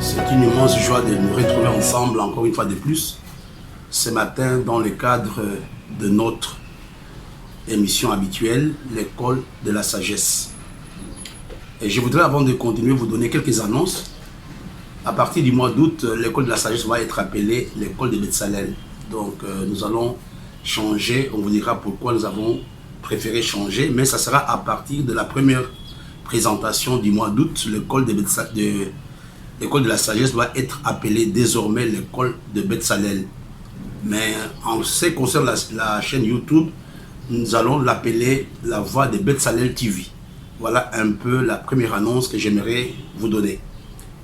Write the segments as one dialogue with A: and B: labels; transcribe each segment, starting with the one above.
A: C'est une immense joie de nous retrouver ensemble encore une fois de plus ce matin dans le cadre de notre émission habituelle, l'école de la sagesse. Et je voudrais, avant de continuer, vous donner quelques annonces. À partir du mois d'août, l'école de la sagesse va être appelée l'école de Betsalel. Donc nous allons changer, on vous dira pourquoi nous avons préféré changer, mais ça sera à partir de la première présentation du mois d'août. L'école de la sagesse va être appelée désormais l'école de Betsalel. Mais en ce qui concerne la chaîne YouTube, nous allons l'appeler la voix de Betsalel TV. Voilà un peu la première annonce que j'aimerais vous donner.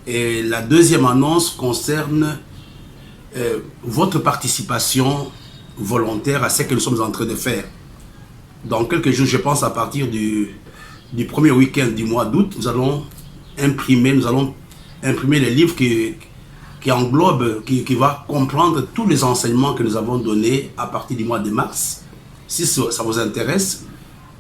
A: Et la deuxième annonce concerne votre participation volontaire à ce que nous sommes en train de faire. Dans quelques jours, je pense à partir du premier week-end du mois d'août, nous allons imprimer les livres qui englobent, qui va comprendre tous les enseignements que nous avons donnés à partir du mois de mars. Si ça vous intéresse,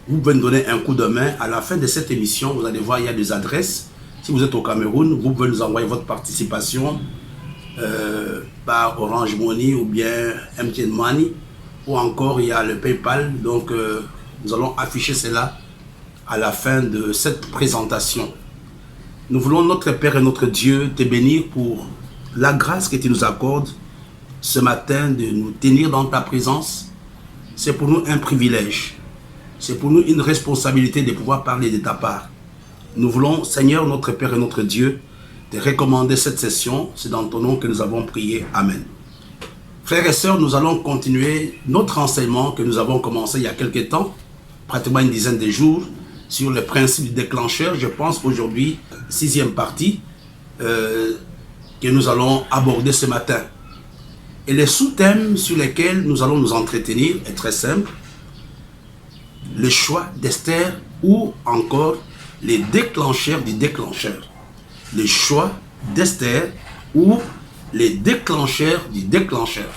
A: vous pouvez nous donner un coup de main. À la fin de cette émission, vous allez voir, il y a des adresses. Si vous êtes au Cameroun, vous pouvez nous envoyer votre participation par Orange Money ou bien MTN Money, ou encore il y a le PayPal. Donc nous allons afficher cela à la fin de cette présentation. Nous voulons, notre Père et notre Dieu, te bénir pour la grâce que tu nous accordes ce matin de nous tenir dans ta présence. C'est pour nous un privilège. C'est pour nous une responsabilité de pouvoir parler de ta part. Nous voulons, Seigneur, notre Père et notre Dieu, te recommander cette session. C'est dans ton nom que nous avons prié. Amen. Frères et sœurs, nous allons continuer notre enseignement que nous avons commencé il y a quelques temps, pratiquement une dizaine de jours, sur le principe du déclencheur. Je pense aujourd'hui, 6e partie, que nous allons aborder ce matin. Et les sous-thèmes sur lesquels nous allons nous entretenir est très simple. Le choix d'Esther ou encore les déclencheurs du déclencheur. Le choix d'Esther ou les déclencheurs du déclencheur.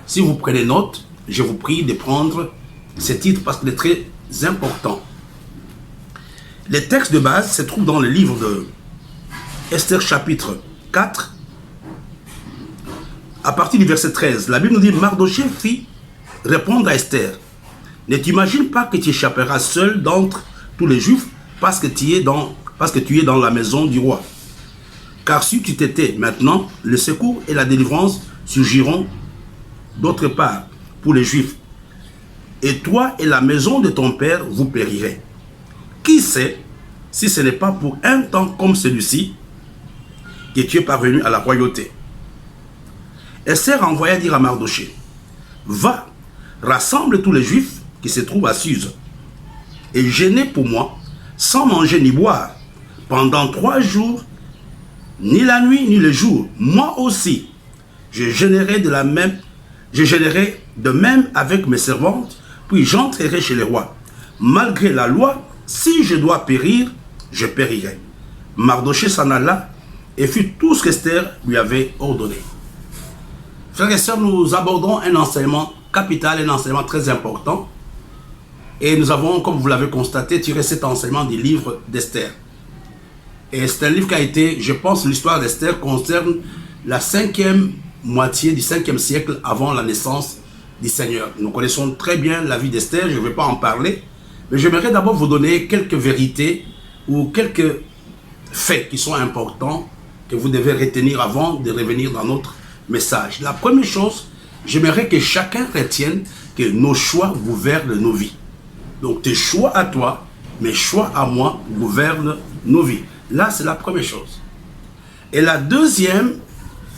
A: Si vous prenez note, je vous prie de prendre ce titre parce qu'il est très important. Les textes de base se trouvent dans le livre de Esther chapitre 4. À partir du verset 13, la Bible nous dit: Mardoché fit répondre à Esther: ne t'imagine pas que tu échapperas seul d'entre tous les Juifs parce que tu es dans la maison du roi. Car si tu t'étais maintenant, le secours et la délivrance surgiront d'autre part pour les Juifs. Et toi et la maison de ton père, vous périrez. Qui sait si ce n'est pas pour un temps comme celui-ci que tu es parvenu à la royauté. Esther envoya dire à Mardoché: va, rassemble tous les Juifs qui se trouvent à Suse et jeûnez pour moi, sans manger ni boire, pendant 3 jours, ni la nuit ni le jour. Moi aussi, je jeûnerai de même avec mes servantes, puis j'entrerai chez le roi. Malgré la loi, si je dois périr, je périrai. Mardoché s'en alla et fit tout ce qu'Esther lui avait ordonné. Frères et sœurs, nous abordons un enseignement capital, un enseignement très important. Et nous avons, comme vous l'avez constaté, tiré cet enseignement du livre d'Esther. Et c'est un livre qui a été, je pense, l'histoire d'Esther concerne la 5e moitié du 5e siècle avant la naissance du Seigneur. Nous connaissons très bien la vie d'Esther, je ne vais pas en parler. Mais j'aimerais d'abord vous donner quelques vérités ou quelques faits qui sont importants que vous devez retenir avant de revenir dans notre message. La première chose, j'aimerais que chacun retienne que nos choix gouvernent nos vies. Donc tes choix à toi, mes choix à moi gouvernent nos vies. Là, c'est la première chose. Et la deuxième,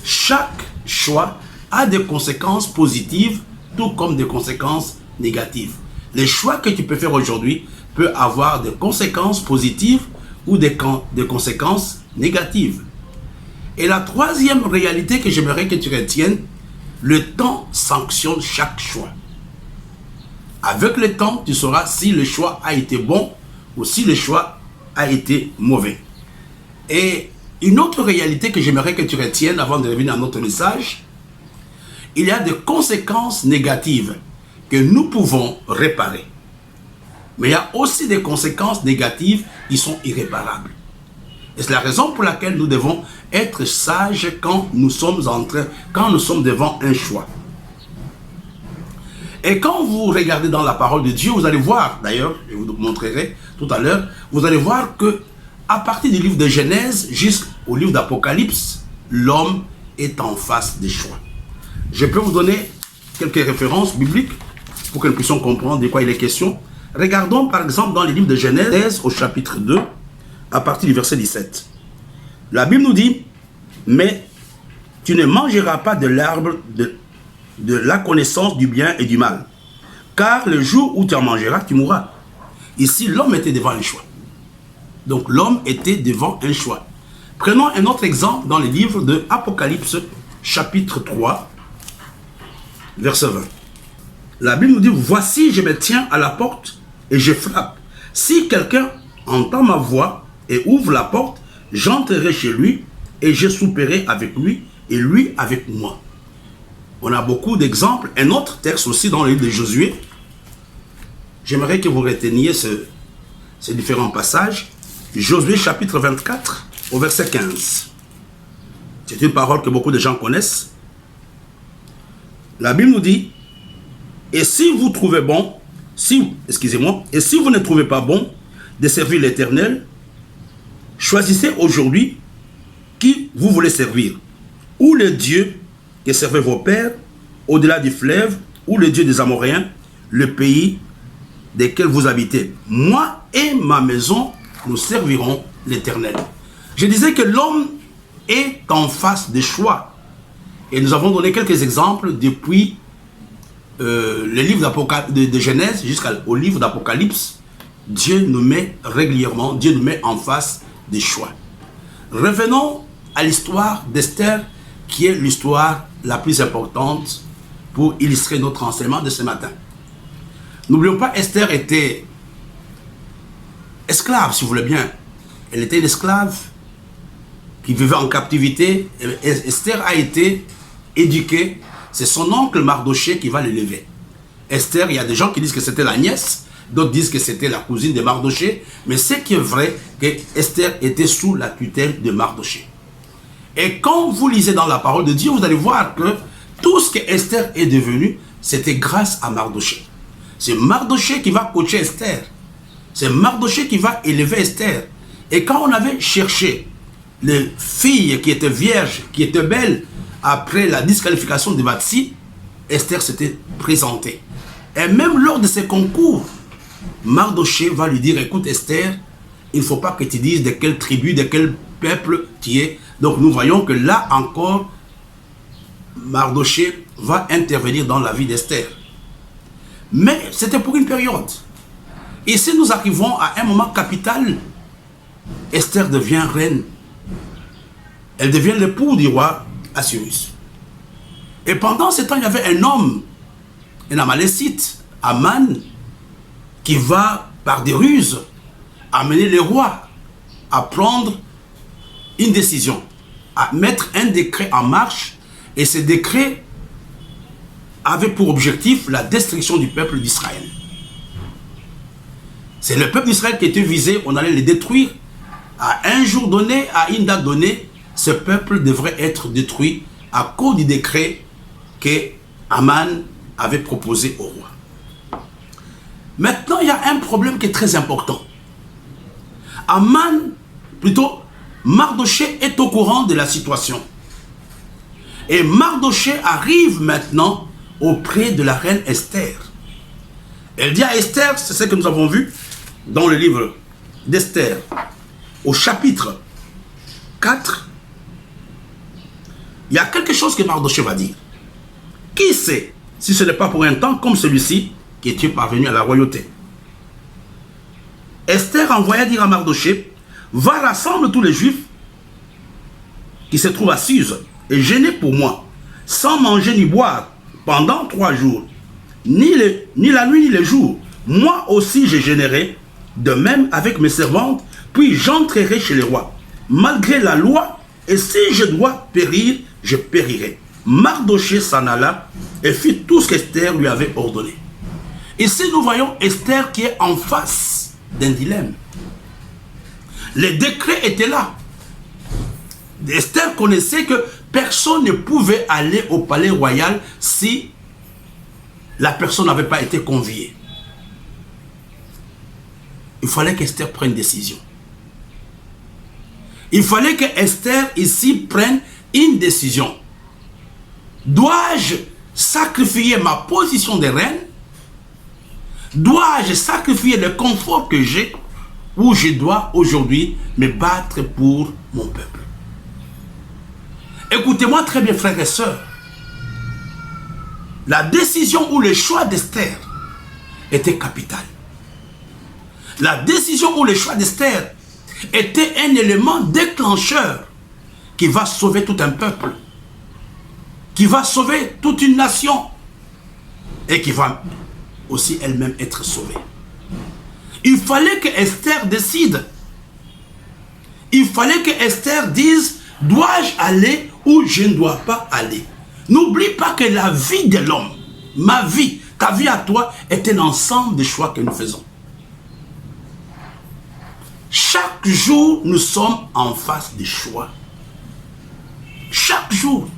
A: chaque choix a des conséquences positives, tout comme des conséquences négatives. Les choix que tu peux faire aujourd'hui peuvent avoir des conséquences positives ou des conséquences négatives. Et la troisième réalité que j'aimerais que tu retiennes, le temps sanctionne chaque choix. Avec le temps, tu sauras si le choix a été bon ou si le choix a été mauvais. Et une autre réalité que j'aimerais que tu retiennes avant de revenir à notre message, il y a des conséquences négatives que nous pouvons réparer. Mais il y a aussi des conséquences négatives qui sont irréparables. Et c'est la raison pour laquelle nous devons être sages quand nous sommes devant un choix. Et quand vous regardez dans la parole de Dieu, vous allez voir, d'ailleurs, je vous montrerai tout à l'heure, vous allez voir que à partir du livre de Genèse jusqu'au livre d'Apocalypse, l'homme est en face des choix. Je peux vous donner quelques références bibliques pour que nous puissions comprendre de quoi il est question. Regardons par exemple dans les livres de Genèse au chapitre 2, à partir du verset 17. La Bible nous dit, « Mais tu ne mangeras pas de l'arbre de la connaissance du bien et du mal, car le jour où tu en mangeras, tu mourras. » Ici, l'homme était devant un choix. Donc l'homme était devant un choix. Prenons un autre exemple dans le livre de Apocalypse, chapitre 3, verset 20. La Bible nous dit, « Voici, je me tiens à la porte et je frappe. Si quelqu'un entend ma voix et ouvre la porte, j'entrerai chez lui et je souperai avec lui et lui avec moi. » On a beaucoup d'exemples. Un autre texte aussi dans le livre de Josué. J'aimerais que vous reteniez ces différents passages. Josué chapitre 24 au verset 15. C'est une parole que beaucoup de gens connaissent. La Bible nous dit, « Et si vous trouvez bon, et si vous ne trouvez pas bon de servir l'Éternel, choisissez aujourd'hui qui vous voulez servir, ou le Dieu que servaient vos pères au-delà du fleuve, ou le Dieu des Amoréens, le pays desquels vous habitez. Moi et ma maison, nous servirons l'Éternel. » Je disais que l'homme est en face des choix. Et nous avons donné quelques exemples depuis le livre de Genèse jusqu'au livre d'Apocalypse. Dieu nous met régulièrement, Dieu nous met en face des choix. Revenons à l'histoire d'Esther, qui est l'histoire la plus importante pour illustrer notre enseignement de ce matin. N'oublions pas, Esther était esclave, si vous voulez bien. Elle était une esclave qui vivait en captivité. Esther a été éduquée. C'est son oncle Mardoché qui va l'élever. Esther, il y a des gens qui disent que c'était la nièce, d'autres disent que c'était la cousine de Mardoché, mais ce qui est vrai, que Esther était sous la tutelle de Mardoché. Et quand vous lisez dans la parole de Dieu, vous allez voir que tout ce que Esther est devenue, c'était grâce à Mardoché. C'est Mardoché qui va coacher Esther. C'est Mardoché qui va élever Esther. Et quand on avait cherché les filles qui étaient vierges, qui étaient belles, après la disqualification de Vatsi, Esther s'était présentée. Et même lors de ces concours, Mardoché va lui dire, écoute Esther, il ne faut pas que tu dises de quelle tribu, de quel peuple tu es. Donc nous voyons que là encore, Mardoché va intervenir dans la vie d'Esther. Mais c'était pour une période. Et si nous arrivons à un moment capital, Esther devient reine. Elle devient l'époux du roi Assuérus. Et pendant ce temps, il y avait un homme, un Amalécite, Aman, qui va, par des ruses, amener le roi à prendre une décision, à mettre un décret en marche. Et ce décret avait pour objectif la destruction du peuple d'Israël. C'est le peuple d'Israël qui était visé, on allait les détruire. À un jour donné, à une date donnée, ce peuple devrait être détruit à cause du décret que Aman avait proposé au roi. Maintenant, il y a un problème qui est très important. Mardoché est au courant de la situation. Et Mardoché arrive maintenant auprès de la reine Esther. Elle dit à Esther, c'est ce que nous avons vu dans le livre d'Esther, au chapitre 4, il y a quelque chose que Mardoché va dire. Qui sait si ce n'est pas pour un temps comme celui-ci que tu es parvenu à la royauté. Esther envoya dire à Mardoché, va rassemble tous les juifs qui se trouvent à Suse et gênés pour moi, sans manger ni boire pendant 3 jours, ni la nuit ni le jour. Moi aussi je gênerai, de même avec mes servantes, puis j'entrerai chez le roi, malgré la loi, et si je dois périr, je périrai. Mardoché s'en alla et fit tout ce qu'Esther lui avait ordonné. Ici nous voyons Esther qui est en face d'un dilemme. Le décret était là. Esther connaissait que personne ne pouvait aller au palais royal si la personne n'avait pas été conviée. Il fallait qu'Esther prenne une décision. Il fallait que Esther ici prenne une décision. Dois-je sacrifier ma position de reine? Dois-je sacrifier le confort que j'ai, ou je dois aujourd'hui me battre pour mon peuple? Écoutez-moi très bien, frères et sœurs. La décision ou le choix d'Esther était capital. La décision ou le choix d'Esther était un élément déclencheur qui va sauver tout un peuple, qui va sauver toute une nation et qui va aussi elle-même être sauvée. Il fallait que Esther décide. Il fallait que Esther dise: dois-je aller ou je ne dois pas aller? N'oublie pas que la vie de l'homme, ma vie, ta vie à toi, est un ensemble de choix que nous faisons. Chaque jour, nous sommes en face des choix. Chaque jour.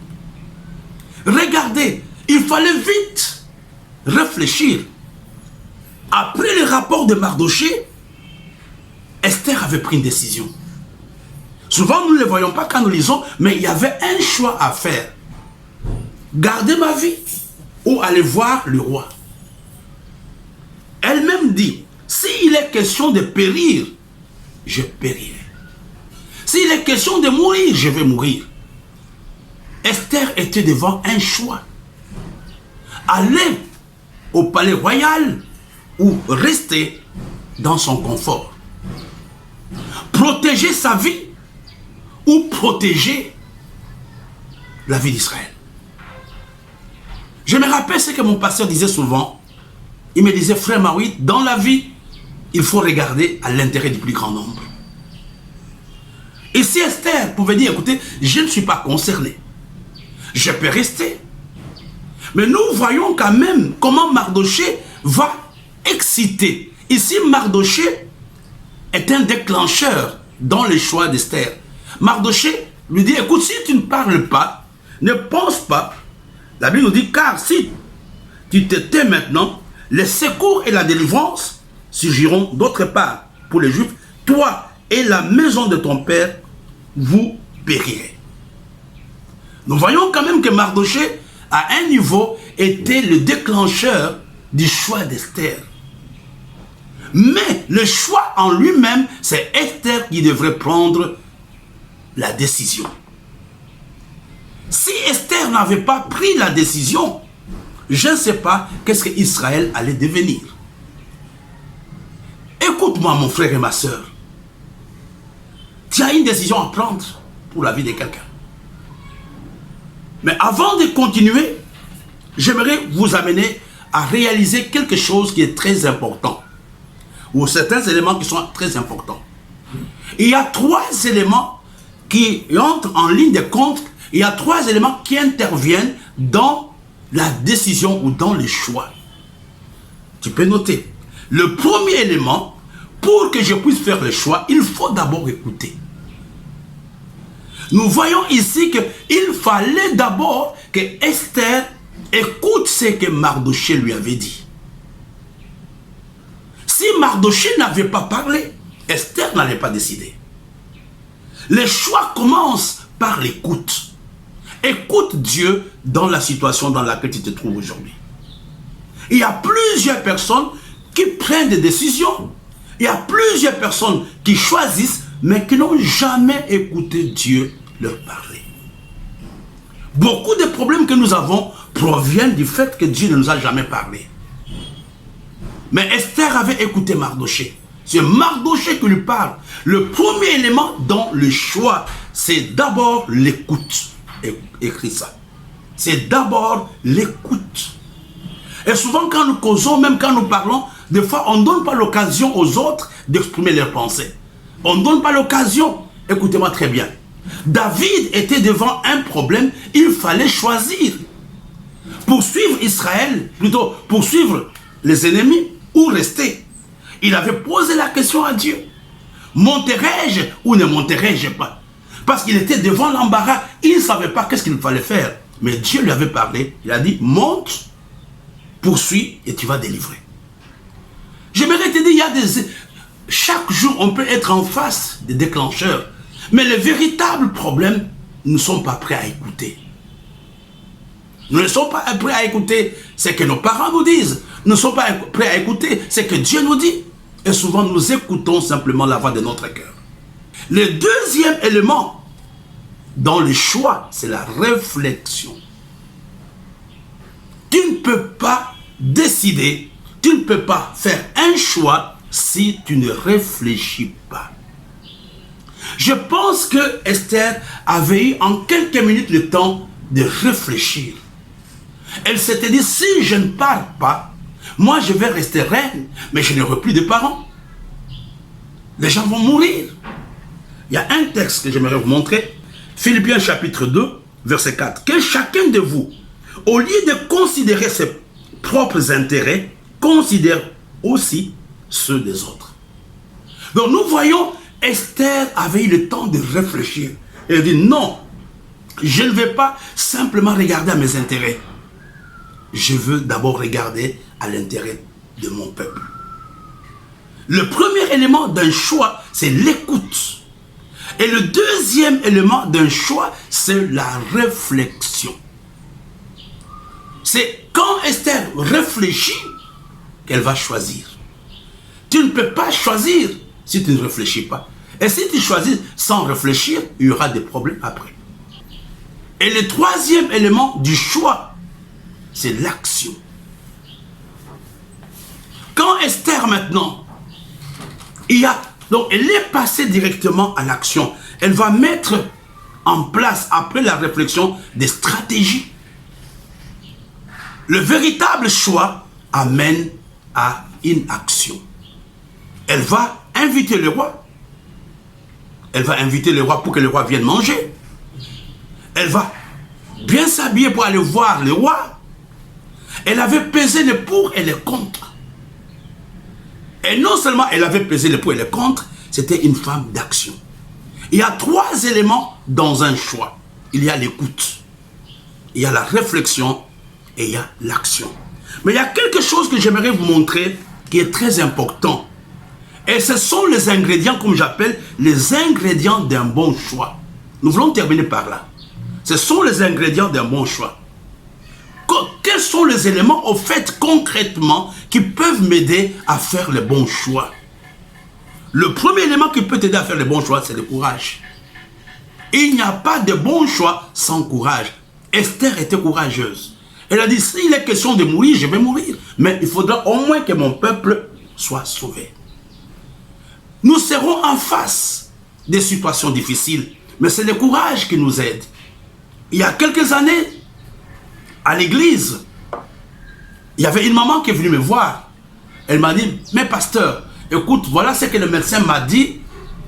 A: Regardez, il fallait vite réfléchir. Après le rapport de Mardochée, Esther avait pris une décision. Souvent, nous ne le voyons pas quand nous lisons, mais il y avait un choix à faire. Garder ma vie ou aller voir le roi. Elle-même dit, s'il est question de périr, je périrai. S'il est question de mourir, je vais mourir. Esther était devant un choix. Aller au palais royal ou rester dans son confort. Protéger sa vie ou protéger la vie d'Israël. Je me rappelle ce que mon pasteur disait souvent. Il me disait: frère Maui, dans la vie, il faut regarder à l'intérêt du plus grand nombre. Et si Esther pouvait dire: écoutez, je ne suis pas concerné, je peux rester. Mais nous voyons quand même comment Mardochée va exciter. Ici, Mardochée est un déclencheur dans le choix d'Esther. Mardochée lui dit: écoute, si tu ne parles pas, ne pense pas. La Bible nous dit: car si tu te tais maintenant, les secours et la délivrance surgiront d'autre part pour les Juifs. Toi et la maison de ton père, vous périrez. Nous voyons quand même que Mardochée, à un niveau, était le déclencheur du choix d'Esther. Mais le choix en lui-même, c'est Esther qui devrait prendre la décision. Si Esther n'avait pas pris la décision, je ne sais pas qu'est-ce qu'Israël allait devenir. Écoute-moi, mon frère et ma soeur. Tu as une décision à prendre pour la vie de quelqu'un. Mais avant de continuer, j'aimerais vous amener à réaliser quelque chose qui est très important. Ou certains éléments qui sont très importants. Il y a 3 éléments qui entrent en ligne de compte. Il y a 3 éléments qui interviennent dans la décision ou dans le choix. Tu peux noter. Le premier élément, pour que je puisse faire le choix, il faut d'abord écouter. Nous voyons ici qu'il fallait d'abord que Esther écoute ce que Mardochée lui avait dit. Si Mardochée n'avait pas parlé, Esther n'allait pas décider. Le choix commence par l'écoute. Écoute Dieu dans la situation dans laquelle tu te trouves aujourd'hui. Il y a plusieurs personnes qui prennent des décisions. Il y a plusieurs personnes qui choisissent, mais qui n'ont jamais écouté Dieu leur parler. Beaucoup de problèmes que nous avons proviennent du fait que Dieu ne nous a jamais parlé. Mais Esther avait écouté Mardochée. C'est Mardochée qui lui parle. Le premier élément dans le choix, c'est d'abord l'écoute. Écris ça. C'est d'abord l'écoute. Et souvent quand nous causons, même quand nous parlons, des fois on ne donne pas l'occasion aux autres d'exprimer leurs pensées. On ne donne pas l'occasion. Écoutez-moi très bien. David était devant un problème, il fallait choisir. Poursuivre Israël, plutôt poursuivre les ennemis ou rester. Il avait posé la question à Dieu. Monterai-je ou ne monterai-je pas? Parce qu'il était devant l'embarras. Il ne savait pas qu'est-ce qu'il fallait faire. Mais Dieu lui avait parlé. Il a dit, monte, poursuis et tu vas délivrer. J'aimerais te dire, il y a chaque jour, on peut être en face des déclencheurs. Mais les véritables problèmes ne sont pas prêts à écouter. Nous ne sommes pas prêts à écouter ce que nos parents nous disent. Nous ne sommes pas prêts à écouter ce que Dieu nous dit. Et souvent, nous écoutons simplement la voix de notre cœur. Le deuxième élément dans le choix, c'est la réflexion. Tu ne peux pas décider, tu ne peux pas faire un choix si tu ne réfléchis pas. Je pense que Esther avait eu en quelques minutes le temps de réfléchir. Elle s'était dit, si je ne pars pas, moi je vais rester reine, mais je n'aurai plus de parents. Les gens vont mourir. Il y a un texte que j'aimerais vous montrer. Philippiens chapitre 2, verset 4. Que chacun de vous, au lieu de considérer ses propres intérêts, considère aussi ceux des autres. Donc nous voyons, Esther avait eu le temps de réfléchir. Elle dit, non, je ne vais pas simplement regarder à mes intérêts. Je veux d'abord regarder à l'intérêt de mon peuple. Le premier élément d'un choix, c'est l'écoute. Et le deuxième élément d'un choix, c'est la réflexion. C'est quand Esther réfléchit qu'elle va choisir. Tu ne peux pas choisir si tu ne réfléchis pas. Et si tu choisis sans réfléchir, il y aura des problèmes après. Et le troisième élément du choix, c'est l'action. Quand Esther maintenant, donc elle est passée directement à l'action. Elle va mettre en place, après la réflexion, des stratégies. Le véritable choix amène à une action. Elle va inviter le roi. Elle va inviter le roi pour que le roi vienne manger. Elle va bien s'habiller pour aller voir le roi. Elle avait pesé les pour et les contre. Et non seulement elle avait pesé les pour et les contre, c'était une femme d'action. Il y a trois éléments dans un choix. Il y a l'écoute, il y a la réflexion et il y a l'action. Mais il y a quelque chose que j'aimerais vous montrer qui est très important. Et ce sont les ingrédients, comme j'appelle, les ingrédients d'un bon choix. Nous voulons terminer par là. Ce sont les ingrédients d'un bon choix. Quels sont les éléments, au fait, concrètement, qui peuvent m'aider à faire le bon choix? Le premier élément qui peut t'aider à faire le bon choix, c'est le courage. Il n'y a pas de bon choix sans courage. Esther était courageuse. Elle a dit, s'il est question de mourir, je vais mourir. Mais il faudra au moins que mon peuple soit sauvé. Nous serons en face des situations difficiles, mais c'est le courage qui nous aide. Il y a quelques années, à l'église, il y avait une maman qui est venue me voir. Elle m'a dit, mais pasteur, écoute, voilà ce que le médecin m'a dit.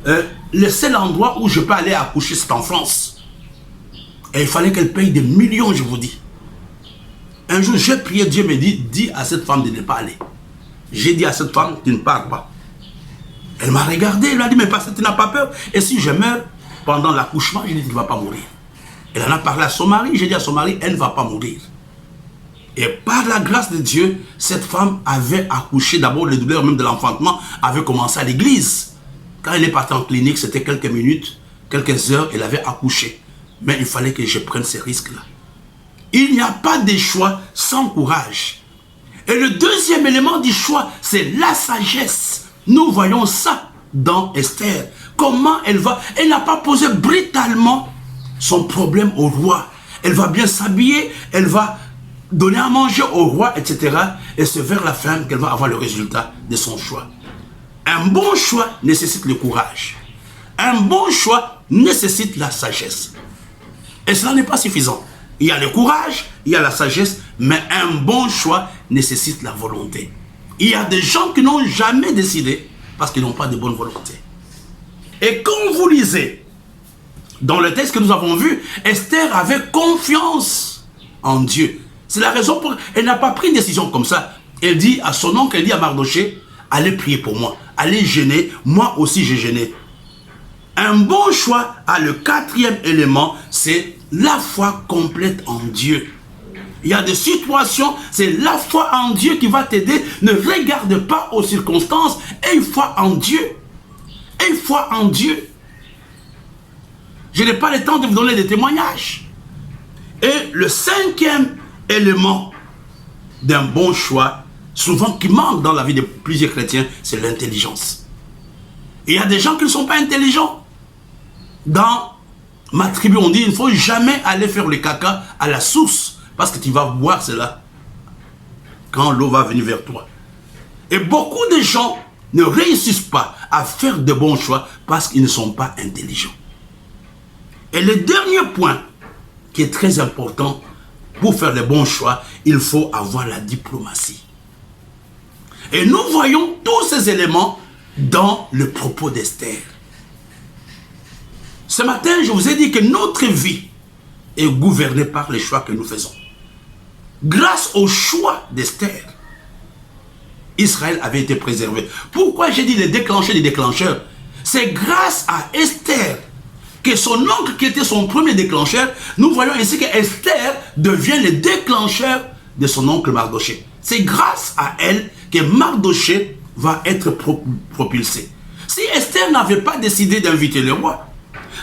A: Le seul endroit où je peux aller accoucher, c'est en France. Et il fallait qu'elle paye des millions, je vous dis. Un jour, j'ai prié, Dieu me dit, dis à cette femme de ne pas aller. J'ai dit à cette femme, tu ne pars pas. Elle m'a regardé, elle m'a dit, mais pasteur, tu n'as pas peur? Et si je meurs pendant l'accouchement, je lui ai dit, tu ne vas pas mourir. Elle en a parlé à son mari, j'ai dit à son mari, elle ne va pas mourir. Et par la grâce de Dieu, cette femme avait accouché, d'abord les douleurs même de l'enfantement avaient commencé à l'église. Quand elle est partie en clinique, c'était quelques minutes, quelques heures, elle avait accouché. Mais il fallait que je prenne ces risques-là. Il n'y a pas de choix sans courage. Et le deuxième élément du choix, c'est la sagesse. Nous voyons ça dans Esther. Comment elle va, elle n'a pas posé brutalement son problème au roi. Elle va bien s'habiller, elle va donner à manger au roi, etc. Et c'est vers la fin qu'elle va avoir le résultat de son choix. Un bon choix nécessite le courage. Un bon choix nécessite la sagesse. Et cela n'est pas suffisant. Il y a le courage, il y a la sagesse, mais un bon choix nécessite la volonté. Il y a des gens qui n'ont jamais décidé parce qu'ils n'ont pas de bonne volonté. Et quand vous lisez, dans le texte que nous avons vu, Esther avait confiance en Dieu. C'est la raison pour laquelle elle n'a pas pris une décision comme ça. Elle dit à son oncle, elle dit à Mardoché, allez prier pour moi, allez jeûner, moi aussi j'ai jeûné. Un bon choix a le quatrième élément, c'est la foi complète en Dieu. Il y a des situations, c'est la foi en Dieu qui va t'aider. Ne regarde pas aux circonstances. Aie une foi en Dieu. Aie une foi en Dieu. Je n'ai pas le temps de vous donner des témoignages. Et le cinquième élément d'un bon choix, souvent qui manque dans la vie de plusieurs chrétiens, c'est l'intelligence. Il y a des gens qui ne sont pas intelligents. Dans ma tribu, on dit, il ne faut jamais aller faire le caca à la source, parce que tu vas boire cela quand l'eau va venir vers toi. Et beaucoup de gens ne réussissent pas à faire de bons choix parce qu'ils ne sont pas intelligents. Et le dernier point qui est très important pour faire de bons choix, il faut avoir la diplomatie. Et nous voyons tous ces éléments dans le propos d'Esther. Ce matin, je vous ai dit que notre vie est gouvernée par les choix que nous faisons. Grâce au choix d'Esther, Israël avait été préservé. Pourquoi j'ai dit les déclencheurs des déclencheurs? C'est grâce à Esther que son oncle, qui était son premier déclencheur, nous voyons ainsi que Esther devient le déclencheur de son oncle Mardoché. C'est grâce à elle que Mardoché va être propulsé. Si Esther n'avait pas décidé d'inviter le roi,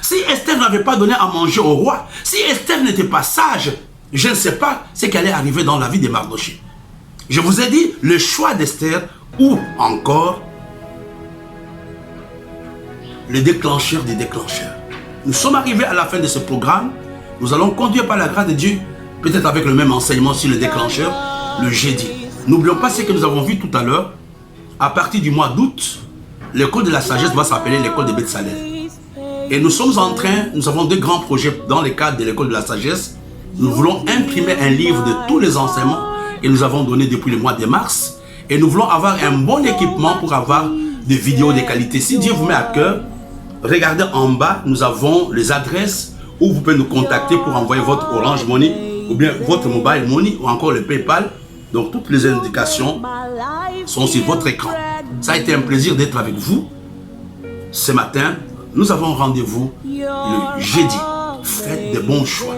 A: si Esther n'avait pas donné à manger au roi, si Esther n'était pas sage, je ne sais pas ce qui allait arriver dans la vie de Mardoché. Je vous ai dit le choix d'Esther ou encore le déclencheur des déclencheurs. Nous sommes arrivés à la fin de ce programme. Nous allons conduire par la grâce de Dieu, peut-être avec le même enseignement sur le déclencheur, le jeudi. N'oublions pas ce que nous avons vu tout à l'heure. À partir du mois d'août, l'école de la sagesse va s'appeler l'école de Beth-Salel. Et nous sommes en train, nous avons deux grands projets dans le cadre de l'école de la sagesse. Nous voulons imprimer un livre de tous les enseignements que nous avons donnés depuis le mois de mars. Et nous voulons avoir un bon équipement pour avoir des vidéos de qualité. Si Dieu vous met à cœur, regardez en bas, nous avons les adresses où vous pouvez nous contacter pour envoyer votre Orange Money ou bien votre Mobile Money ou encore le PayPal. Donc toutes les indications sont sur votre écran. Ça a été un plaisir d'être avec vous ce matin. Nous avons rendez-vous le jeudi. Faites de bons choix.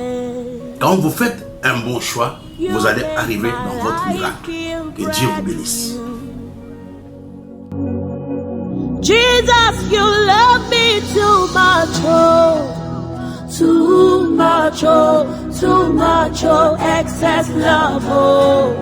A: Quand vous faites un bon choix, vous allez arriver dans votre miracle. Que Dieu vous bénisse.
B: Jesus, you love me too much, oh, too much, oh, too much, oh, excess love, oh.